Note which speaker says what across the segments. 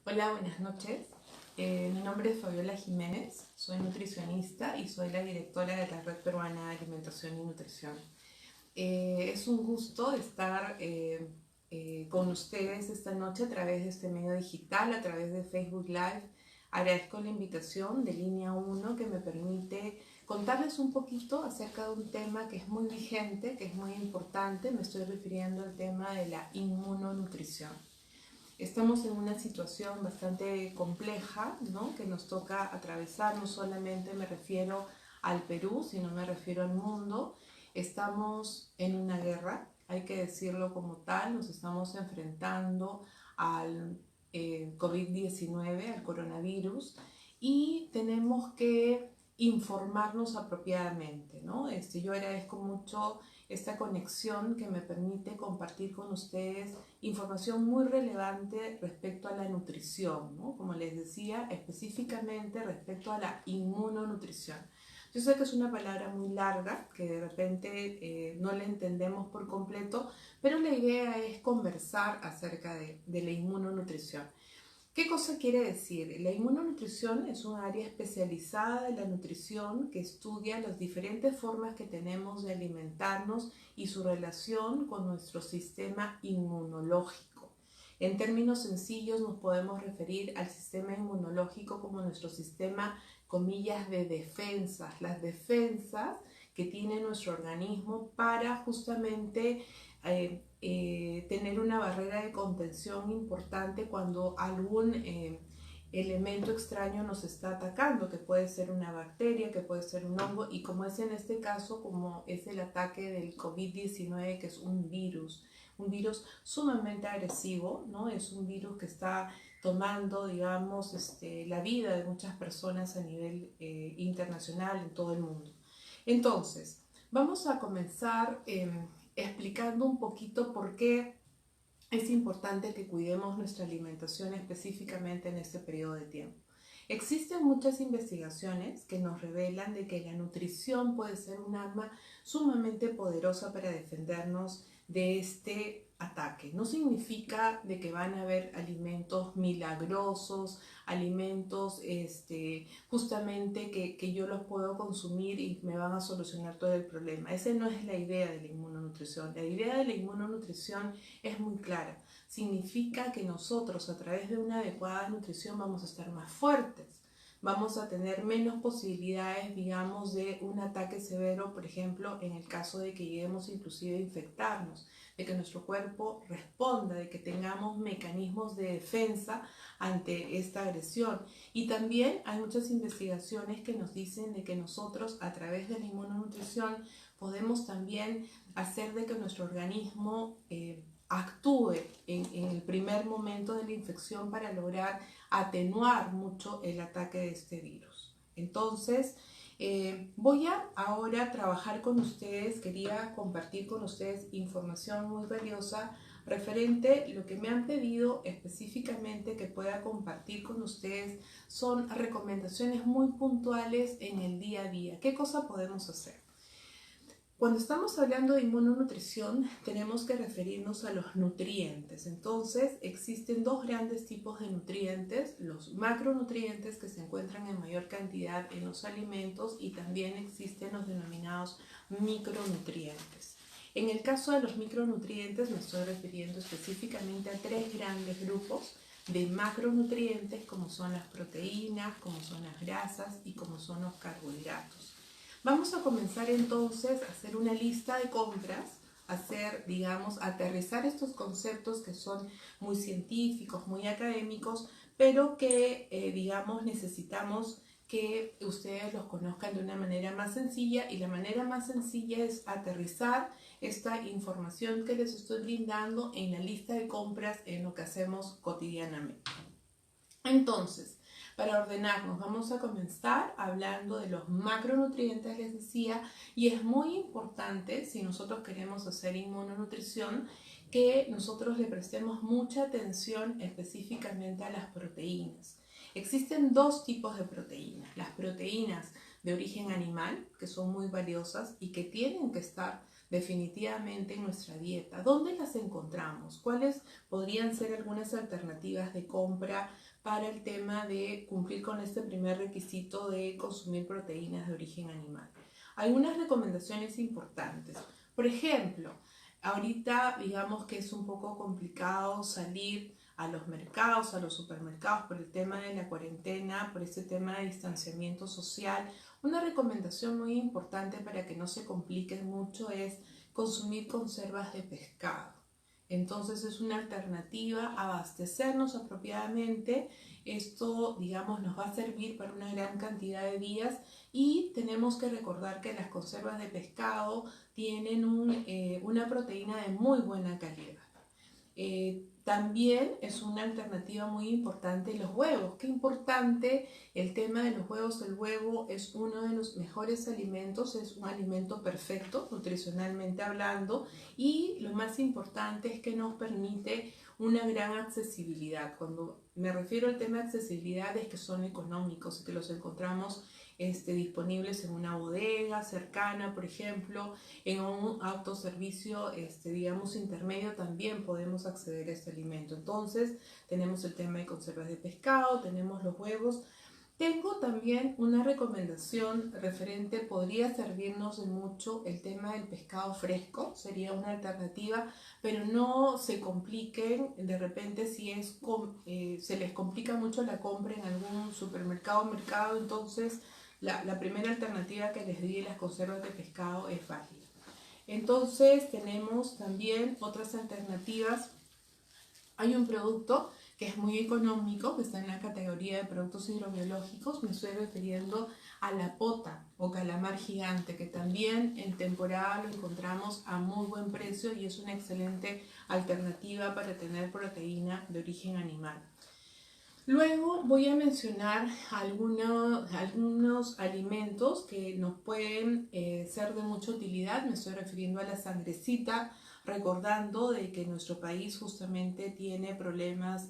Speaker 1: Hola, buenas noches. Mi nombre es Fabiola Jiménez, soy nutricionista y soy la directora de la Red Peruana de Alimentación y Nutrición. Es un gusto estar con ustedes esta noche a través de este medio digital, a través de Facebook Live. Agradezco la invitación de Línea 1 que me permite contarles un poquito acerca de un tema que es muy vigente, que es muy importante. Me estoy refiriendo al tema de la inmunonutrición. Estamos en una situación bastante compleja, ¿no?, que nos toca atravesar. No solamente me refiero al Perú, sino me refiero al mundo. Estamos en una guerra, hay que decirlo como tal. Nos estamos enfrentando al COVID-19, al coronavirus, y tenemos que informarnos apropiadamente, ¿no? Yo agradezco mucho esta conexión que me permite compartir con ustedes información muy relevante respecto a la nutrición, ¿no? Como les decía, específicamente respecto a la inmunonutrición. Yo sé que es una palabra muy larga, que de repente no la entendemos por completo, pero la idea es conversar acerca de la inmunonutrición. ¿Qué cosa quiere decir? La inmunonutrición es un área especializada de la nutrición que estudia las diferentes formas que tenemos de alimentarnos y su relación con nuestro sistema inmunológico. En términos sencillos nos podemos referir al sistema inmunológico como nuestro sistema, comillas, de defensas, las defensas que tiene nuestro organismo para justamente tener una barrera de contención importante cuando algún elemento extraño nos está atacando, que puede ser una bacteria, que puede ser un hongo, y como es en este caso, como es el ataque del COVID-19, que es un virus sumamente agresivo, ¿no? Es un virus que está tomando, digamos, la vida de muchas personas a nivel internacional en todo el mundo. Entonces, vamos a comenzar explicando un poquito por qué es importante que cuidemos nuestra alimentación específicamente en este periodo de tiempo. Existen muchas investigaciones que nos revelan de que la nutrición puede ser un arma sumamente poderosa para defendernos de este ataque. No significa de que van a haber alimentos milagrosos, alimentos justamente que yo los puedo consumir y me van a solucionar todo el problema. Esa no es la idea de la inmunonutrición. La idea de la inmunonutrición es muy clara. Significa que nosotros, a través de una adecuada nutrición, vamos a estar más fuertes, vamos a tener menos posibilidades, digamos, de un ataque severo, por ejemplo, en el caso de que lleguemos inclusive a infectarnos, de que nuestro cuerpo responda, de que tengamos mecanismos de defensa ante esta agresión. Y también hay muchas investigaciones que nos dicen de que nosotros, a través de la inmunonutrición, podemos también hacer de que nuestro organismo actúe en el primer momento de la infección para lograr atenuar mucho el ataque de este virus. Entonces, voy a ahora trabajar con ustedes. Quería compartir con ustedes información muy valiosa referente a lo que me han pedido específicamente que pueda compartir con ustedes. Son recomendaciones muy puntuales en el día a día. ¿Qué cosa podemos hacer? Cuando estamos hablando de inmunonutrición, tenemos que referirnos a los nutrientes. Entonces, existen dos grandes tipos de nutrientes: los macronutrientes, que se encuentran en mayor cantidad en los alimentos, y también existen los denominados micronutrientes. En el caso de los micronutrientes, me estoy refiriendo específicamente a tres grandes grupos de macronutrientes, como son las proteínas, como son las grasas y como son los carbohidratos. Vamos a comenzar entonces a hacer una lista de compras, aterrizar estos conceptos que son muy científicos, muy académicos, pero que, necesitamos que ustedes los conozcan de una manera más sencilla, y la manera más sencilla es aterrizar esta información que les estoy brindando en la lista de compras en lo que hacemos cotidianamente. Entonces, para ordenarnos, vamos a comenzar hablando de los macronutrientes, les decía, y es muy importante, si nosotros queremos hacer inmunonutrición, que nosotros le prestemos mucha atención específicamente a las proteínas. Existen dos tipos de proteínas: las proteínas de origen animal, que son muy valiosas y que tienen que estar definitivamente en nuestra dieta. ¿Dónde las encontramos? ¿Cuáles podrían ser algunas alternativas de compra para el tema de cumplir con este primer requisito de consumir proteínas de origen animal? Algunas recomendaciones importantes. Por ejemplo, ahorita digamos que es un poco complicado salir a los mercados, a los supermercados por el tema de la cuarentena, por este tema de distanciamiento social. Una recomendación muy importante para que no se complique mucho es consumir conservas de pescado. Entonces es una alternativa a abastecernos apropiadamente. Esto, digamos, nos va a servir para una gran cantidad de días y tenemos que recordar que las conservas de pescado tienen una proteína de muy buena calidad. También es una alternativa muy importante los huevos. Qué importante el tema de los huevos. El huevo es uno de los mejores alimentos, es un alimento perfecto nutricionalmente hablando, y lo más importante es que nos permite una gran accesibilidad. Cuando me refiero al tema de accesibilidad es que son económicos y que los encontramos disponibles en una bodega cercana, por ejemplo, en un autoservicio, digamos, intermedio, también podemos acceder a este alimento. Entonces, tenemos el tema de conservas de pescado, tenemos los huevos. Tengo también una recomendación referente, podría servirnos de mucho el tema del pescado fresco, sería una alternativa, pero no se compliquen de repente si se les complica mucho la compra en algún supermercado o mercado, entonces la primera alternativa que les di, las conservas de pescado, es válida. Entonces tenemos también otras alternativas. Hay un producto que es muy económico, que está en la categoría de productos hidrobiológicos. Me estoy refiriendo a la pota o calamar gigante, que también en temporada lo encontramos a muy buen precio y es una excelente alternativa para tener proteína de origen animal. Luego voy a mencionar algunos alimentos que nos pueden ser de mucha utilidad. Me estoy refiriendo a la sangrecita, recordando de que nuestro país justamente tiene problemas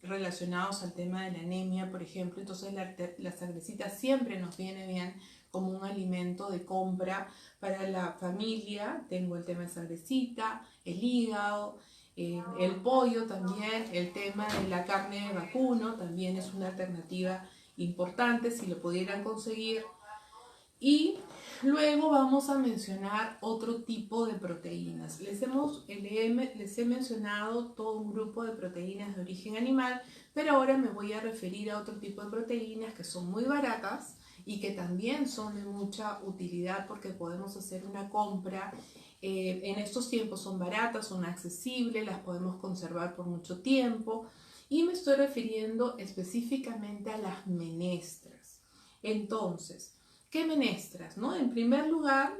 Speaker 1: relacionados al tema de la anemia, por ejemplo. Entonces la sangrecita siempre nos viene bien como un alimento de compra para la familia. Tengo el tema de sangrecita, el hígado, el pollo también, el tema de la carne de vacuno también es una alternativa importante si lo pudieran conseguir. Y luego vamos a mencionar otro tipo de proteínas. Les he mencionado todo un grupo de proteínas de origen animal, pero ahora me voy a referir a otro tipo de proteínas que son muy baratas y que también son de mucha utilidad porque podemos hacer una compra. En estos tiempos son baratas, son accesibles, las podemos conservar por mucho tiempo, y me estoy refiriendo específicamente a las menestras. Entonces, ¿qué menestras? ¿No? En primer lugar,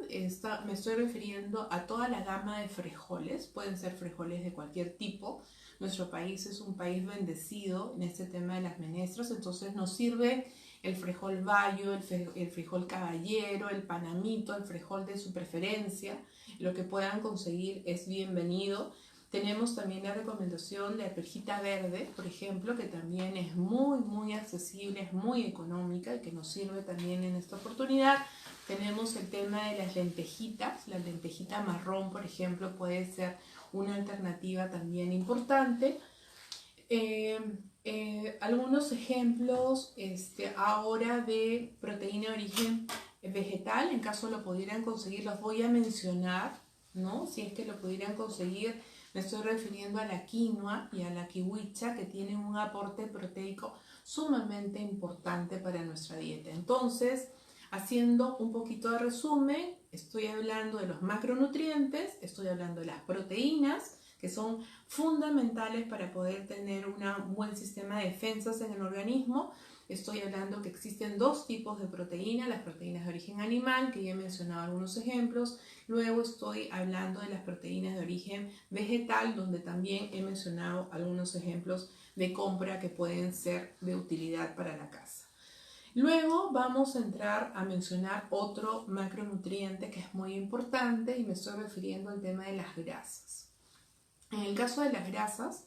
Speaker 1: me estoy refiriendo a toda la gama de frijoles. Pueden ser frijoles de cualquier tipo. Nuestro país es un país bendecido en este tema de las menestras, entonces nos sirve el frijol bayo, el frijol caballero, el panamito, el frijol de su preferencia. Lo que puedan conseguir es bienvenido. Tenemos también la recomendación de arvejita verde, por ejemplo, que también es muy accesible, es muy económica y que nos sirve también en esta oportunidad. Tenemos el tema de las lentejitas. La lentejita marrón, por ejemplo, puede ser una alternativa también importante. Algunos ejemplos ahora de proteína de origen vegetal, en caso lo pudieran conseguir, los voy a mencionar, ¿no? Si es que lo pudieran conseguir, me estoy refiriendo a la quinoa y a la kiwicha, que tienen un aporte proteico sumamente importante para nuestra dieta. Entonces, haciendo un poquito de resumen, estoy hablando de los macronutrientes, estoy hablando de las proteínas, que son fundamentales para poder tener un buen sistema de defensas en el organismo. Estoy hablando que existen dos tipos de proteínas, las proteínas de origen animal, que ya he mencionado algunos ejemplos. Luego estoy hablando de las proteínas de origen vegetal, donde también he mencionado algunos ejemplos de compra que pueden ser de utilidad para la casa. Luego vamos a entrar a mencionar otro macronutriente que es muy importante y me estoy refiriendo al tema de las grasas. En el caso de las grasas,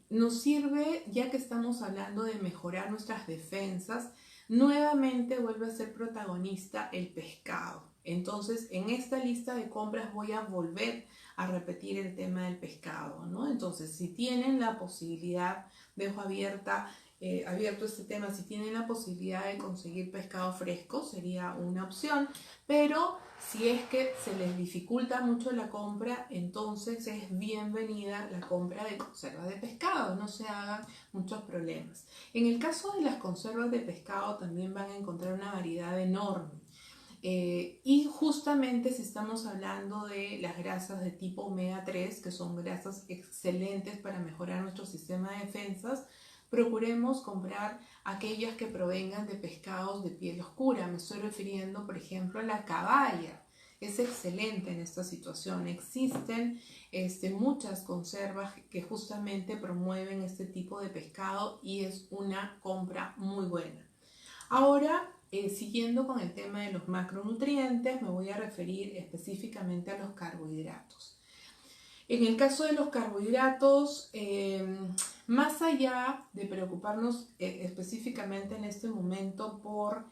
Speaker 1: nos sirve, ya que estamos hablando de mejorar nuestras defensas, nuevamente vuelve a ser protagonista el pescado. Entonces, en esta lista de compras voy a volver a repetir el tema del pescado, ¿no? Entonces, si tienen la posibilidad, dejo abierto este tema, si tienen la posibilidad de conseguir pescado fresco, sería una opción, pero si es que se les dificulta mucho la compra, entonces es bienvenida la compra de conservas de pescado, no se hagan muchos problemas. En el caso de las conservas de pescado también van a encontrar una variedad enorme. Y justamente si estamos hablando de las grasas de tipo omega 3, que son grasas excelentes para mejorar nuestro sistema de defensas, procuremos comprar aquellas que provengan de pescados de piel oscura. Me estoy refiriendo, por ejemplo, a la caballa. Es excelente en esta situación. Existen muchas conservas que justamente promueven este tipo de pescado y es una compra muy buena. Ahora, siguiendo con el tema de los macronutrientes, me voy a referir específicamente a los carbohidratos. En el caso de los carbohidratos, más allá de preocuparnos específicamente en este momento por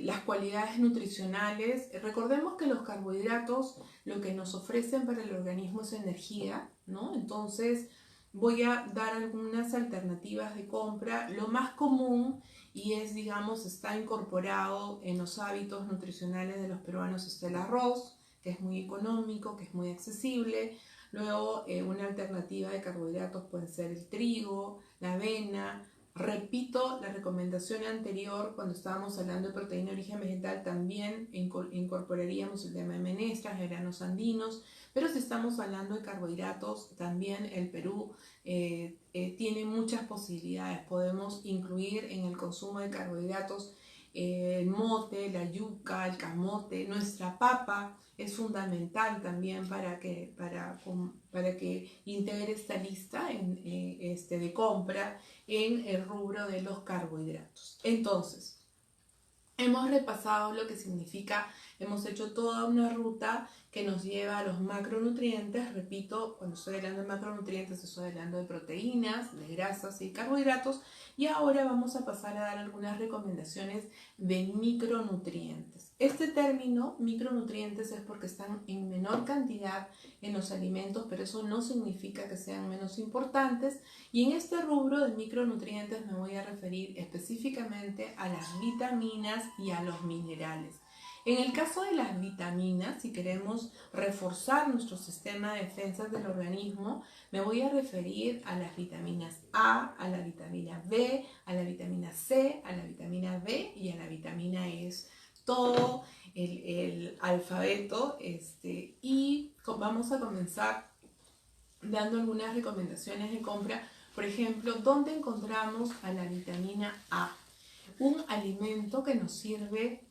Speaker 1: las cualidades nutricionales, recordemos que los carbohidratos lo que nos ofrecen para el organismo es energía, ¿no? Entonces, voy a dar algunas alternativas de compra. Lo más común y está incorporado en los hábitos nutricionales de los peruanos está el arroz, que es muy económico, que es muy accesible. Luego, una alternativa de carbohidratos puede ser el trigo, la avena. Repito la recomendación anterior, cuando estábamos hablando de proteína de origen vegetal, también incorporaríamos el tema de menestras, de granos andinos, pero si estamos hablando de carbohidratos, también el Perú tiene muchas posibilidades. Podemos incluir en el consumo de carbohidratos el mote, la yuca, el camote, nuestra papa es fundamental también para que integre esta lista de compra en el rubro de los carbohidratos. Entonces, hemos repasado lo que significa, hemos hecho toda una ruta que nos lleva a los macronutrientes. Repito, cuando estoy hablando de macronutrientes estoy hablando de proteínas, de grasas y carbohidratos. Y ahora vamos a pasar a dar algunas recomendaciones de micronutrientes. Este término, micronutrientes, es porque están en menor cantidad en los alimentos, pero eso no significa que sean menos importantes. Y en este rubro de micronutrientes me voy a referir específicamente a las vitaminas y a los minerales. En el caso de las vitaminas, si queremos reforzar nuestro sistema de defensas del organismo, me voy a referir a las vitaminas A, a la vitamina B, a la vitamina C, a la vitamina B y a la vitamina E. Todo el alfabeto y vamos a comenzar dando algunas recomendaciones de compra. Por ejemplo, ¿dónde encontramos a la vitamina A? Un alimento que nos sirve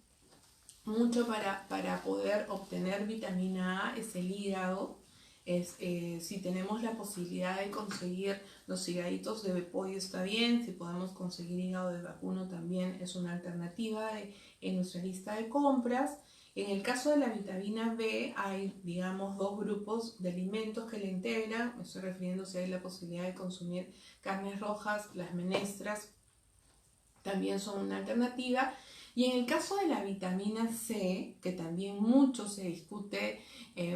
Speaker 1: mucho para poder obtener vitamina A es el hígado. Si tenemos la posibilidad de conseguir los higaditos de pollo está bien, si podemos conseguir hígado de vacuno también es una alternativa en nuestra lista de compras. En el caso de la vitamina B hay, digamos, dos grupos de alimentos que la integran. Me estoy refiriendo si hay la posibilidad de consumir carnes rojas, las menestras también son una alternativa. Y en el caso de la vitamina C, que también mucho se discute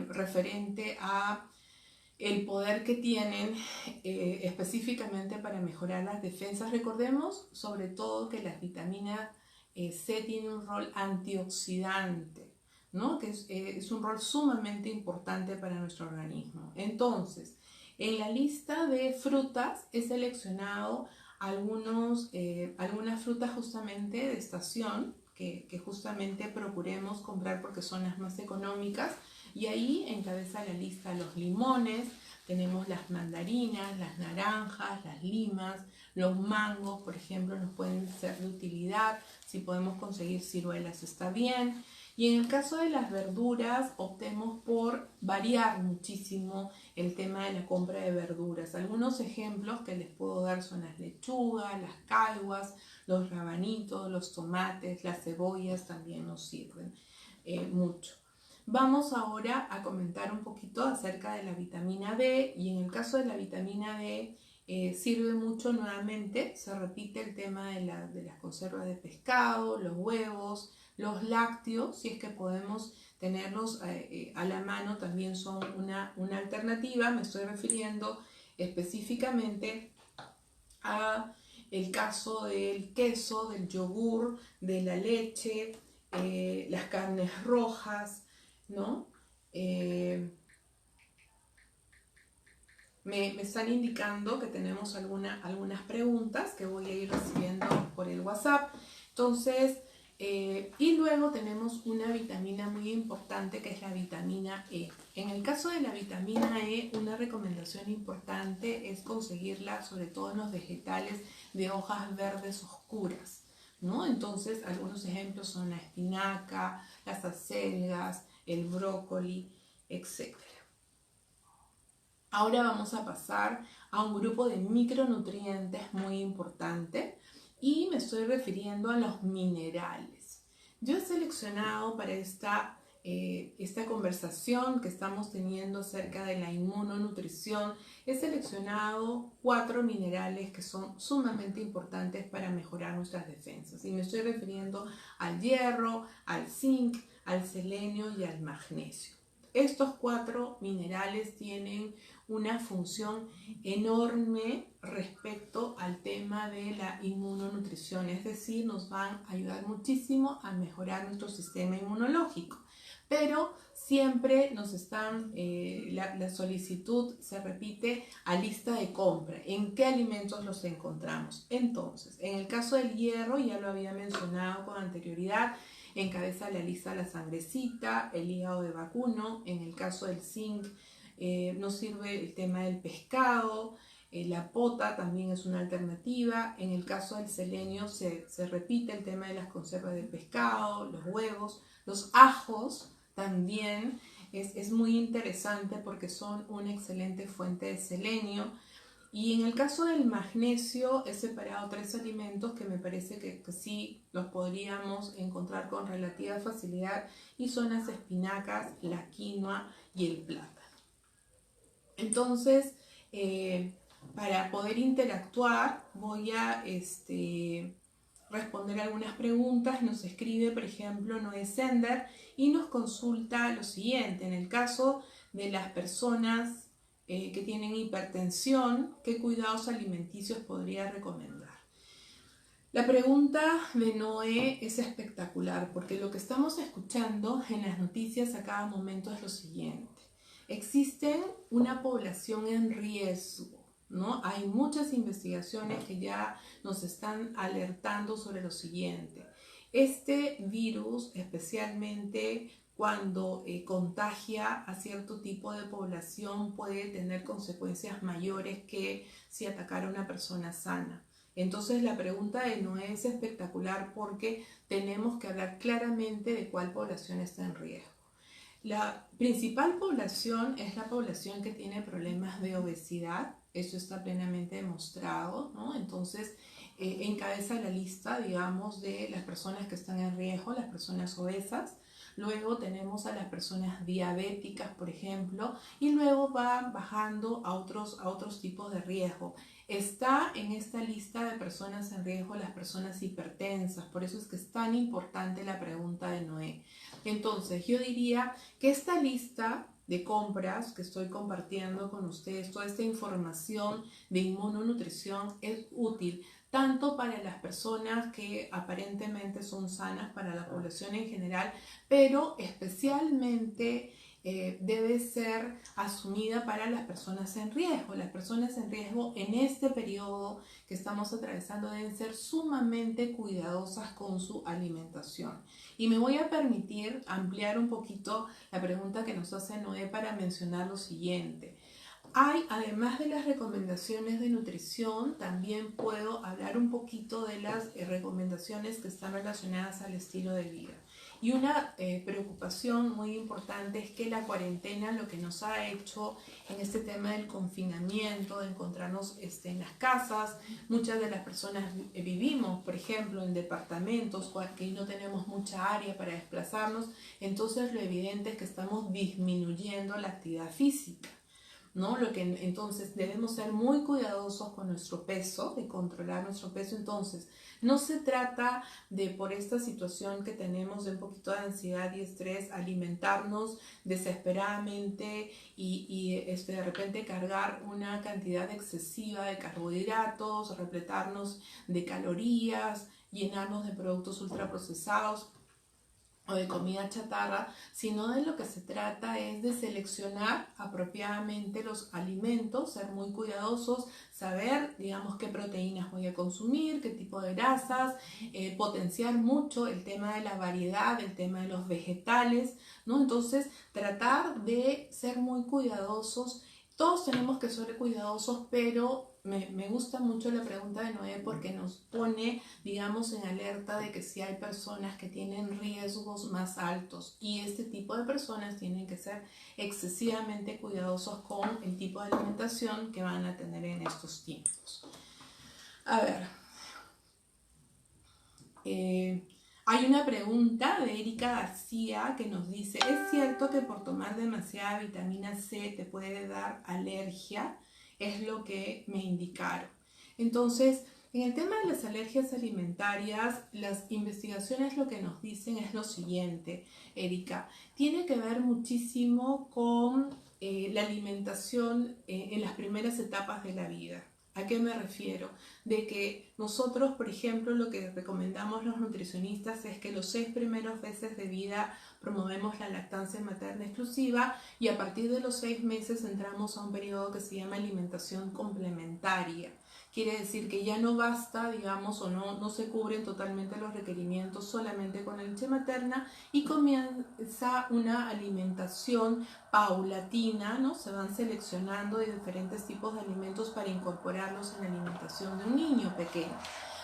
Speaker 1: referente a el poder que tienen específicamente para mejorar las defensas, recordemos sobre todo que la vitamina C tiene un rol antioxidante, ¿no? Que es un rol sumamente importante para nuestro organismo. Entonces, en la lista de frutas he seleccionado algunas frutas justamente de estación que justamente procuremos comprar porque son las más económicas, y ahí encabeza la lista los limones, tenemos las mandarinas, las naranjas, las limas, los mangos, por ejemplo, nos pueden ser de utilidad. Si podemos conseguir ciruelas está bien. Y en el caso de las verduras, optemos por variar muchísimo el tema de la compra de verduras. Algunos ejemplos que les puedo dar son las lechugas, las caiguas, los rabanitos, los tomates, las cebollas también nos sirven mucho. Vamos ahora a comentar un poquito acerca de la vitamina D, y en el caso de la vitamina D sirve mucho nuevamente, se repite el tema de las conservas de pescado, los huevos, los lácteos, si es que podemos tenerlos a la mano, también son una alternativa. Me estoy refiriendo específicamente a el caso del queso, del yogur, de la leche, las carnes rojas, ¿no? Me están indicando que tenemos algunas preguntas que voy a ir recibiendo por el WhatsApp. Entonces, y luego tenemos una vitamina muy importante que es la vitamina E. En el caso de la vitamina E, una recomendación importante es conseguirla sobre todo en los vegetales de hojas verdes oscuras, ¿no? Entonces, algunos ejemplos son la espinaca, las acelgas, el brócoli, etc. Ahora vamos a pasar a un grupo de micronutrientes muy importante y me estoy refiriendo a los minerales. Yo he seleccionado para esta conversación que estamos teniendo acerca de la inmunonutrición, he seleccionado 4 minerales que son sumamente importantes para mejorar nuestras defensas. Y me estoy refiriendo al hierro, al zinc, al selenio y al magnesio. Estos 4 minerales tienen una función enorme respecto al tema de la inmunonutrición, es decir, nos van a ayudar muchísimo a mejorar nuestro sistema inmunológico. Pero siempre nos están, la solicitud se repite a lista de compra, ¿en qué alimentos los encontramos? Entonces, en el caso del hierro, ya lo había mencionado con anterioridad, encabeza la lista la sangrecita, el hígado de vacuno. En el caso del zinc, nos sirve el tema del pescado, la pota también es una alternativa. En el caso del selenio se repite el tema de las conservas de pescado, los huevos, los ajos también es muy interesante porque son una excelente fuente de selenio. Y en el caso del magnesio he separado 3 alimentos que me parece que sí los podríamos encontrar con relativa facilidad y son las espinacas, la quinoa y el plátano. Entonces, para poder interactuar voy a responder algunas preguntas. Nos escribe, por ejemplo, Noé Sender y nos consulta lo siguiente. En el caso de las personas que tienen hipertensión, ¿qué cuidados alimenticios podría recomendar? La pregunta de Noé es espectacular porque lo que estamos escuchando en las noticias a cada momento es lo siguiente. Existen una población en riesgo, ¿no? Hay muchas investigaciones que ya nos están alertando sobre lo siguiente. Este virus, especialmente cuando contagia a cierto tipo de población, puede tener consecuencias mayores que si atacara a una persona sana. Entonces la pregunta de Noé es espectacular porque tenemos que hablar claramente de cuál población está en riesgo. La principal población es la población que tiene problemas de obesidad, eso está plenamente demostrado, ¿no? Entonces encabeza la lista, digamos, de las personas que están en riesgo, las personas obesas. Luego tenemos a las personas diabéticas, por ejemplo, y luego va bajando a otros tipos de riesgo. Está en esta lista de personas en riesgo las personas hipertensas, por eso es que es tan importante la pregunta de Noé. Entonces, yo diría que esta lista de compras que estoy compartiendo con ustedes, toda esta información de inmunonutrición es útil tanto para las personas que aparentemente son sanas, para la población en general, pero especialmente debe ser asumida para las personas en riesgo. Las personas en riesgo en este periodo que estamos atravesando deben ser sumamente cuidadosas con su alimentación. Y me voy a permitir ampliar un poquito la pregunta que nos hace Noé para mencionar lo siguiente. Hay, además de las recomendaciones de nutrición, también puedo hablar un poquito de las recomendaciones que están relacionadas al estilo de vida. Y una preocupación muy importante es que la cuarentena lo que nos ha hecho en este tema del confinamiento, de encontrarnos en las casas, muchas de las personas vivimos, por ejemplo, en departamentos que no tenemos mucha área para desplazarnos, entonces lo evidente es que estamos disminuyendo la actividad física, ¿no? Entonces debemos ser muy cuidadosos con nuestro peso, de controlar nuestro peso. Entonces, no se trata de, por esta situación que tenemos de un poquito de ansiedad y estrés, alimentarnos desesperadamente y de repente cargar una cantidad excesiva de carbohidratos, repletarnos de calorías, llenarnos de productos ultraprocesados o de comida chatarra, sino de lo que se trata es de seleccionar apropiadamente los alimentos, ser muy cuidadosos, saber, digamos, qué proteínas voy a consumir, qué tipo de grasas, potenciar mucho el tema de la variedad, el tema de los vegetales, ¿no? Entonces, tratar de ser muy cuidadosos. Todos tenemos que ser cuidadosos, pero me gusta mucho la pregunta de Noé porque nos pone, digamos, en alerta de que si hay personas que tienen riesgos más altos y este tipo de personas tienen que ser excesivamente cuidadosos con el tipo de alimentación que van a tener en estos tiempos. A ver, hay una pregunta de Erika García que nos dice, ¿es cierto que por tomar demasiada vitamina C te puede dar alergia? Es lo que me indicaron. Entonces, en el tema de las alergias alimentarias, las investigaciones lo que nos dicen es lo siguiente, Erika, tiene que ver muchísimo con la alimentación en las primeras etapas de la vida. ¿A qué me refiero? De que nosotros, por ejemplo, lo que recomendamos los nutricionistas es que los 6 primeros meses de vida promovemos la lactancia materna exclusiva y a partir de los 6 meses entramos a un periodo que se llama alimentación complementaria. Quiere decir que ya no basta, digamos, o no se cubren totalmente los requerimientos solamente con la leche materna y comienza una alimentación paulatina, ¿no? Se van seleccionando diferentes tipos de alimentos para incorporarlos en la alimentación de un niño pequeño.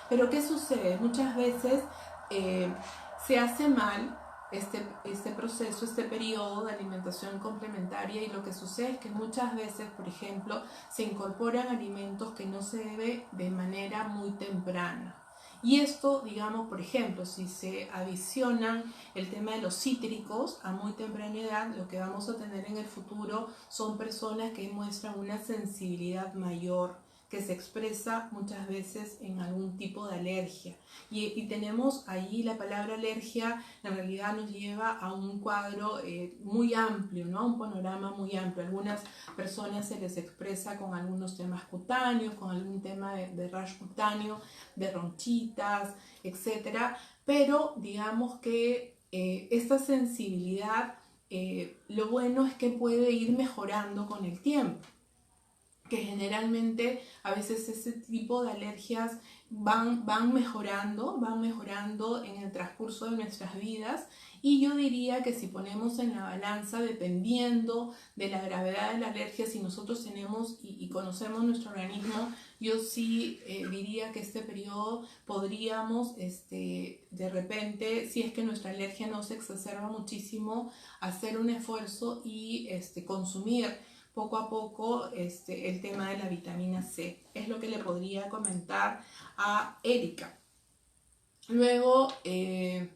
Speaker 1: Pero ¿qué sucede? Muchas veces se hace mal este proceso, este periodo de alimentación complementaria y lo que sucede es que muchas veces, por ejemplo, se incorporan alimentos que no se debe de manera muy temprana. Y esto, digamos, por ejemplo, si se adicionan el tema de los cítricos a muy temprana edad, lo que vamos a tener en el futuro son personas que muestran una sensibilidad mayor, que se expresa muchas veces en algún tipo de alergia. Y tenemos ahí la palabra alergia, en realidad nos lleva a un cuadro muy amplio, ¿no? Un panorama muy amplio. Algunas personas se les expresa con algunos temas cutáneos, con algún tema de rash cutáneo, de ronchitas, etc. Pero digamos que esta sensibilidad, lo bueno es que puede ir mejorando con el tiempo, que generalmente a veces ese tipo de alergias van mejorando en el transcurso de nuestras vidas, y yo diría que si ponemos en la balanza, dependiendo de la gravedad de la alergia, si nosotros tenemos y conocemos nuestro organismo, yo sí diría que este periodo podríamos de repente, si es que nuestra alergia no se exacerba muchísimo, hacer un esfuerzo y consumir poco a poco el tema de la vitamina C. Es lo que le podría comentar a Erika. Luego hay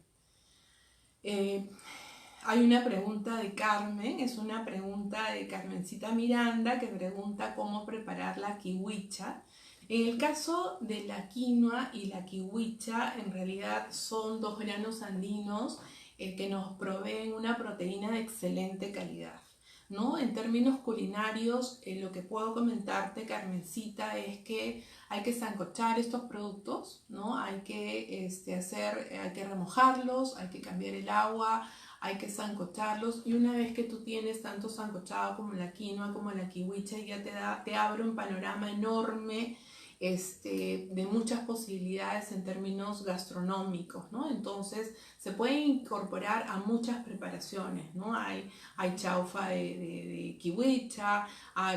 Speaker 1: una pregunta de Carmen, es una pregunta de Carmencita Miranda que pregunta cómo preparar la kiwicha. En el caso de la quinoa y la kiwicha, en realidad son 2 granos andinos que nos proveen una proteína de excelente calidad, ¿no? En términos culinarios, lo que puedo comentarte, Carmencita, es que hay que sancochar estos productos, ¿no? Hay que hay que remojarlos, hay que cambiar el agua, hay que sancocharlos, y una vez que tú tienes tanto sancochado como la quinoa como la kiwicha, ya te abre un panorama enorme de muchas posibilidades en términos gastronómicos, ¿no? Entonces se puede incorporar a muchas preparaciones, ¿no? Hay chaufa de kiwicha,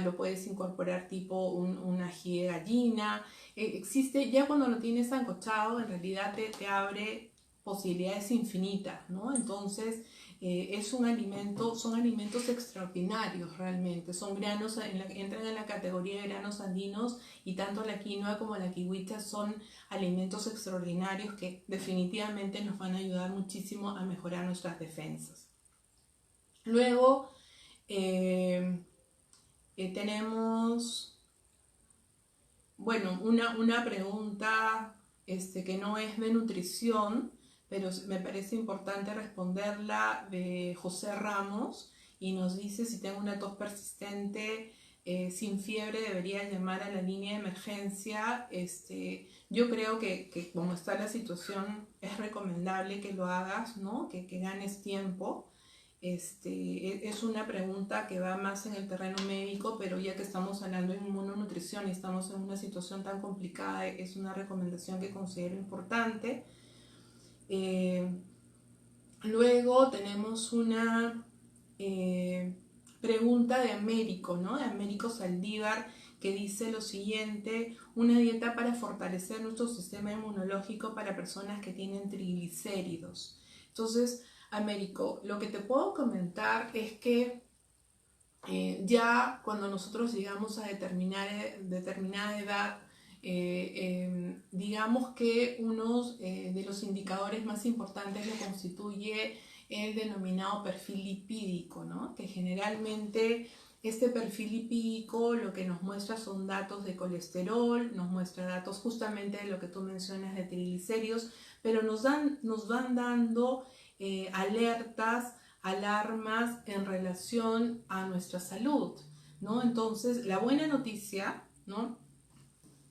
Speaker 1: lo puedes incorporar tipo un ají de gallina. Existe, ya cuando lo tienes sancochado, en realidad te abre posibilidades infinitas, ¿no? Entonces son alimentos extraordinarios realmente, son granos, entran en la categoría de granos andinos, y tanto la quinoa como la kiwicha son alimentos extraordinarios que definitivamente nos van a ayudar muchísimo a mejorar nuestras defensas. Luego, Tenemos, bueno, una pregunta que no es de nutrición, pero me parece importante responderla, de José Ramos, y nos dice: si tengo una tos persistente sin fiebre, debería llamar a la línea de emergencia. Yo creo que como está la situación, es recomendable que lo hagas, ¿no? Que ganes tiempo. Es una pregunta que va más en el terreno médico, pero ya que estamos hablando de inmunonutrición y estamos en una situación tan complicada, es una recomendación que considero importante. Luego tenemos una pregunta de Américo, ¿no? De Américo Saldívar, que dice lo siguiente: una dieta para fortalecer nuestro sistema inmunológico para personas que tienen triglicéridos. Entonces, Américo, lo que te puedo comentar es que ya cuando nosotros llegamos a determinada edad, digamos que uno de los indicadores más importantes lo constituye el denominado perfil lipídico, ¿no? Que generalmente este perfil lipídico lo que nos muestra son datos de colesterol, nos muestra datos justamente de lo que tú mencionas de triglicéridos, pero nos van dando alertas, alarmas en relación a nuestra salud, ¿no? Entonces, la buena noticia, ¿no?,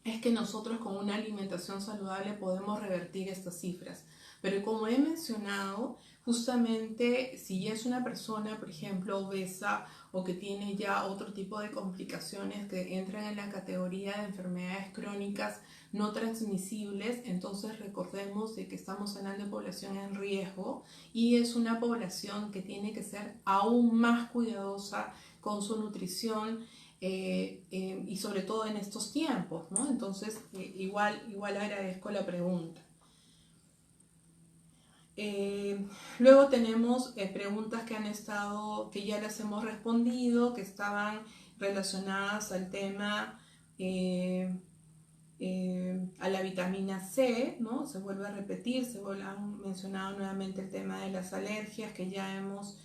Speaker 1: es que nosotros con una alimentación saludable podemos revertir estas cifras. Pero como he mencionado, justamente si es una persona, por ejemplo, obesa, o que tiene ya otro tipo de complicaciones que entran en la categoría de enfermedades crónicas no transmisibles, entonces recordemos de que estamos hablando de población en riesgo, y es una población que tiene que ser aún más cuidadosa con su nutrición, y sobre todo en estos tiempos, ¿no? Entonces, igual agradezco la pregunta. Luego tenemos preguntas que ya las hemos respondido, que estaban relacionadas al tema, a la vitamina C, ¿no? Se vuelve a repetir, han mencionado nuevamente el tema de las alergias, que ya hemos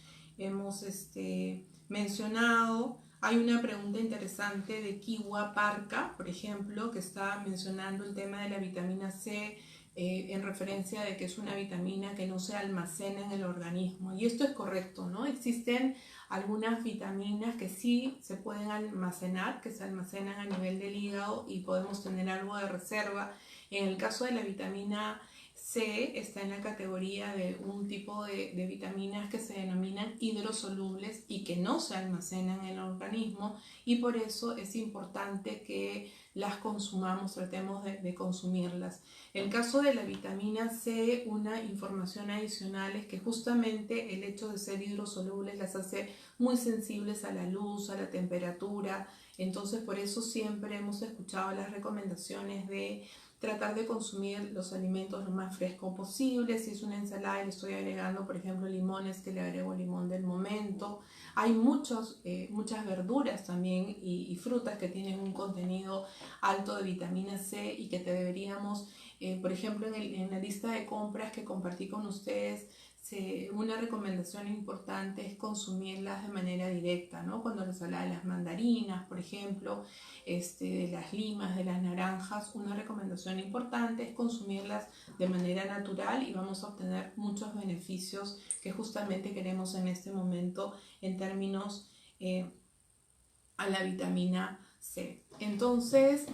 Speaker 1: mencionado. Hay una pregunta interesante de Kiwa Parca, por ejemplo, que está mencionando el tema de la vitamina C, en referencia de que es una vitamina que no se almacena en el organismo. Y esto es correcto, ¿no? Existen algunas vitaminas que sí se pueden almacenar, que se almacenan a nivel del hígado y podemos tener algo de reserva. En el caso de la vitamina C, está en la categoría de un tipo de vitaminas que se denominan hidrosolubles y que no se almacenan en el organismo, y por eso es importante que las consumamos, tratemos de consumirlas. En el caso de la vitamina C, una información adicional es que justamente el hecho de ser hidrosolubles las hace muy sensibles a la luz, a la temperatura. Entonces, por eso siempre hemos escuchado las recomendaciones de tratar de consumir los alimentos lo más fresco posible. Si es una ensalada y le estoy agregando, por ejemplo, limones, que le agrego limón del momento. Hay muchas verduras también y frutas que tienen un contenido alto de vitamina C y que deberíamos, por ejemplo, en la lista de compras que compartí con ustedes, una recomendación importante es consumirlas de manera directa, ¿no? Cuando les hablaba de las mandarinas, por ejemplo, de las limas, de las naranjas, una recomendación importante es consumirlas de manera natural, y vamos a obtener muchos beneficios que justamente queremos en este momento en términos a la vitamina C. Entonces,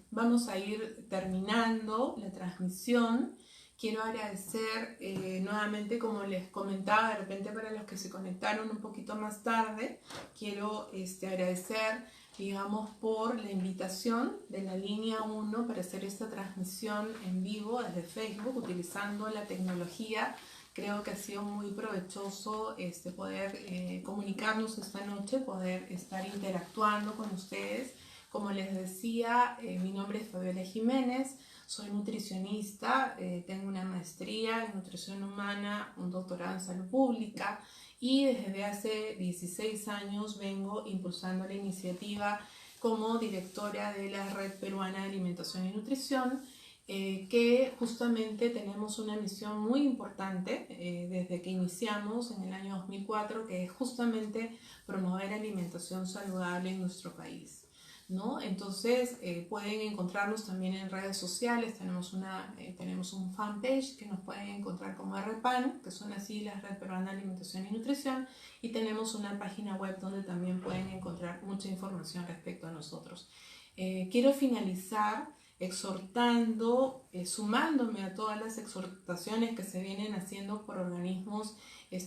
Speaker 1: vamos a ir terminando la transmisión. Quiero agradecer nuevamente, como les comentaba, de repente para los que se conectaron un poquito más tarde, quiero agradecer, digamos, por la invitación de la línea 1 para hacer esta transmisión en vivo desde Facebook utilizando la tecnología. Creo que ha sido muy provechoso poder comunicarnos esta noche, poder estar interactuando con ustedes. Como les decía, mi nombre es Fabiola Jiménez, soy nutricionista, tengo una maestría en nutrición humana, un doctorado en salud pública, y desde hace 16 años vengo impulsando la iniciativa como directora de la Red Peruana de Alimentación y Nutrición, que justamente tenemos una misión muy importante desde que iniciamos en el año 2004, que es justamente promover alimentación saludable en nuestro país, ¿no? Entonces pueden encontrarnos también en redes sociales, tenemos un fanpage que nos pueden encontrar como RPAN, que son las siglas Red Peruana de Alimentación y Nutrición, y tenemos una página web donde también pueden encontrar mucha información respecto a nosotros. Quiero finalizar exhortando, sumándome a todas las exhortaciones que se vienen haciendo por organismos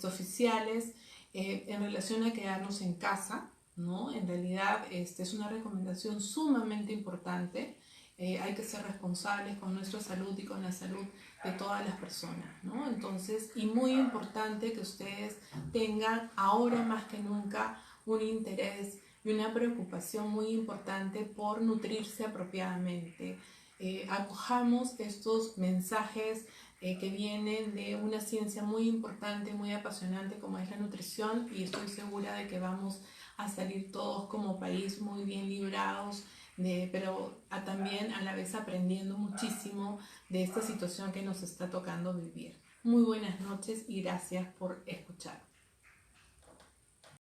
Speaker 1: oficiales en relación a quedarnos en casa, ¿no? En realidad es una recomendación sumamente importante. Hay que ser responsables con nuestra salud y con la salud de todas las personas, ¿no? Entonces, y muy importante que ustedes tengan ahora más que nunca un interés y una preocupación muy importante por nutrirse apropiadamente. Acojamos estos mensajes que vienen de una ciencia muy importante, muy apasionante como es la nutrición, y estoy segura de que vamos a salir todos como país muy bien librados, pero también a la vez aprendiendo muchísimo de esta situación que nos está tocando vivir. Muy buenas noches y gracias por escuchar.